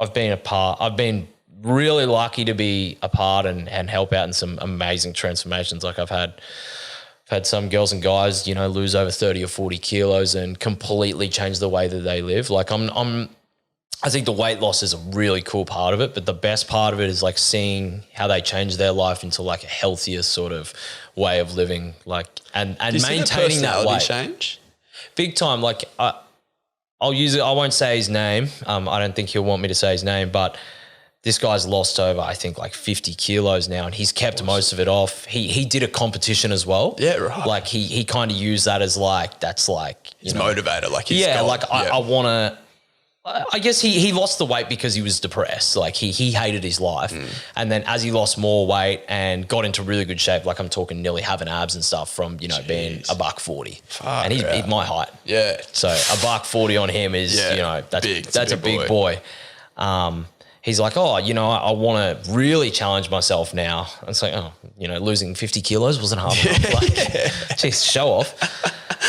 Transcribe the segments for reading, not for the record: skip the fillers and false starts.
I've been really lucky to be a part and help out in some amazing transformations. Like I've had some girls and guys, you know, lose over 30 or 40 kilos and completely change the way that they live. Like I think the weight loss is a really cool part of it, but the best part of it is like seeing how they change their life into like a healthier sort of way of living, like and maintaining that weight change big time. Like I'll use it. I won't say his name. I don't think he'll want me to say his name, but this guy's lost over, I think, like 50 kilos now, and he's kept most of it off. He did a competition as well. Yeah, right. Like he kind of used that as like, that's like, he's motivated. Like I want to. I guess he lost the weight because he was depressed. Like he hated his life. And then as he lost more weight and got into really good shape, like I'm talking nearly having abs and stuff from, you know, being $140. And he's my height. Yeah. So $140 on him is, you know, that's a big boy. He's like, oh, you know, I want to really challenge myself now. And it's like, oh, you know, losing 50 kilos wasn't hard enough. Like, geez, show off.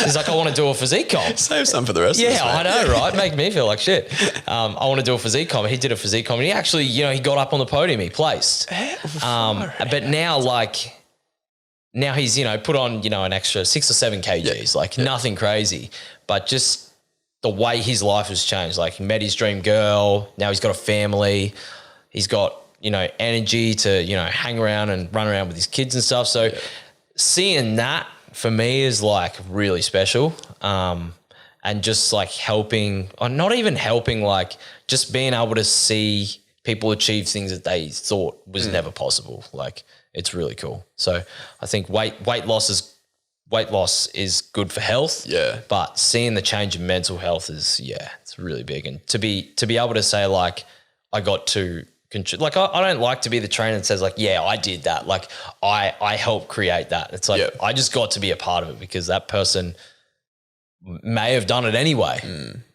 He's like, I want to do a physique comp. Save some for the rest of us. Yeah, I know, right? Make me feel like shit. I want to do a physique comp. He did a physique comp. And he actually, you know, he got up on the podium. He placed. But now he's, you know, put on, you know, an extra 6 or 7 kgs, nothing crazy. But just the way his life has changed. Like he met his dream girl. Now he's got a family. He's got, you know, energy to, you know, hang around and run around with his kids and stuff. So seeing that, for me is like really special. And just like helping, or not even helping, like just being able to see people achieve things that they thought was never possible. Like it's really cool. So I think weight loss is good for health. Yeah. But seeing the change in mental health is, it's really big. And to be able to say like, I got to like, I don't like to be the trainer that says like, yeah, I did that. Like I helped create that. It's like, I just got to be a part of it because that person may have done it anyway.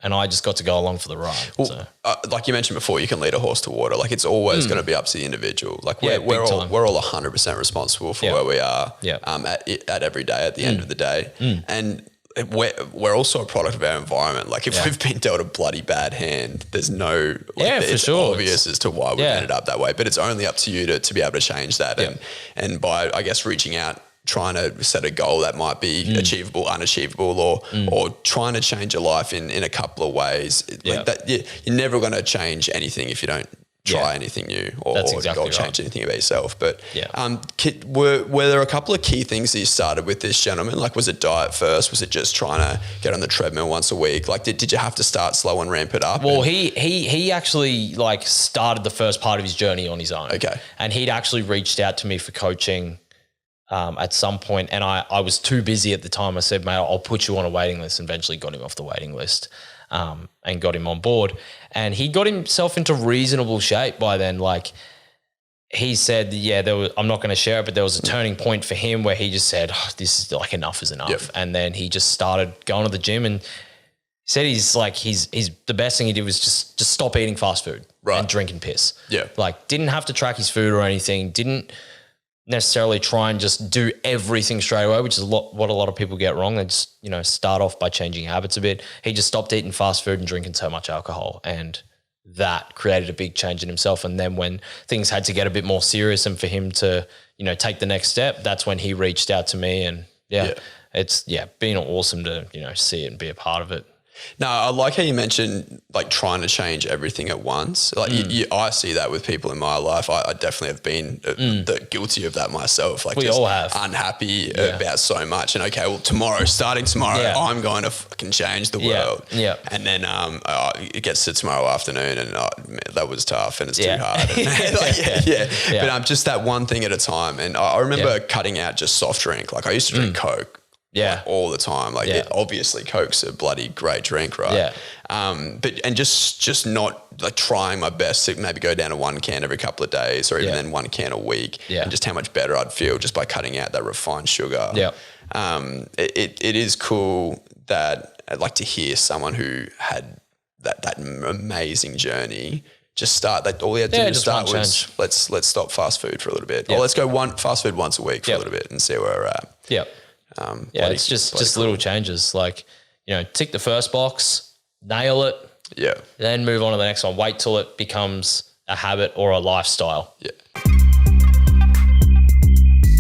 And I just got to go along for the ride. Well, like you mentioned before, you can lead a horse to water. Like it's always going to be up to the individual. Like we're all 100% responsible for where we are at every day at the end of the day. And we're also a product of our environment. Like if we've been dealt a bloody bad hand, there's no, it's obvious as to why we've ended up that way, but it's only up to you to be able to change that. And by, I guess, reaching out, trying to set a goal that might be achievable, unachievable, or trying to change your life in a couple of ways. Like that, you're never going to change anything if you don't try anything new or change anything about yourself. But were there a couple of key things that you started with this gentleman? Like was it diet first? Was it just trying to get on the treadmill once a week? Like did you have to start slow and ramp it up? Well, he actually like started the first part of his journey on his own. Okay. And he'd actually reached out to me for coaching at some point, and I was too busy at the time. I said, mate, I'll put you on a waiting list, and eventually got him off the waiting list. And got him on board, and he got himself into reasonable shape by then. Like he said, I'm not going to share it, but there was a turning point for him where he just said, this is like enough is enough. And then he just started going to the gym, and he said he's the best thing he did was just stop eating fast food and drinking piss. Yeah. Like didn't have to track his food or anything. Didn't necessarily try and just do everything straight away, which is what a lot of people get wrong. They just, you know, start off by changing habits a bit. He just stopped eating fast food and drinking so much alcohol, and that created a big change in himself. And then when things had to get a bit more serious and for him to, you know, take the next step, that's when he reached out to me, and it's been awesome to, you know, see it and be a part of it. No, I like how you mentioned like trying to change everything at once. Like I see that with people in my life. I definitely have been guilty of that myself. Like we all have. Unhappy about so much. And okay, well starting tomorrow, I'm going to fucking change the world. Yeah. And then it gets to tomorrow afternoon, and that was tough, and it's too hard. And, But just that one thing at a time. And I remember cutting out just soft drink. Like I used to drink Coke. Like, all the time. Like obviously Coke's a bloody great drink, right? But just not like trying my best to maybe go down to 1 can every couple of days, or even then 1 can a week, and just how much better I'd feel just by cutting out that refined sugar. It is cool that I'd like to hear someone who had that amazing journey just start. Like all he had to do to start was let's stop fast food for a little bit, or let's go fast food once a week for a little bit and see where we're at. It's just little changes. Like, you know, tick the first box, nail it, Yeah. Then move on to the next one. Wait till it becomes a habit or a lifestyle. Yeah.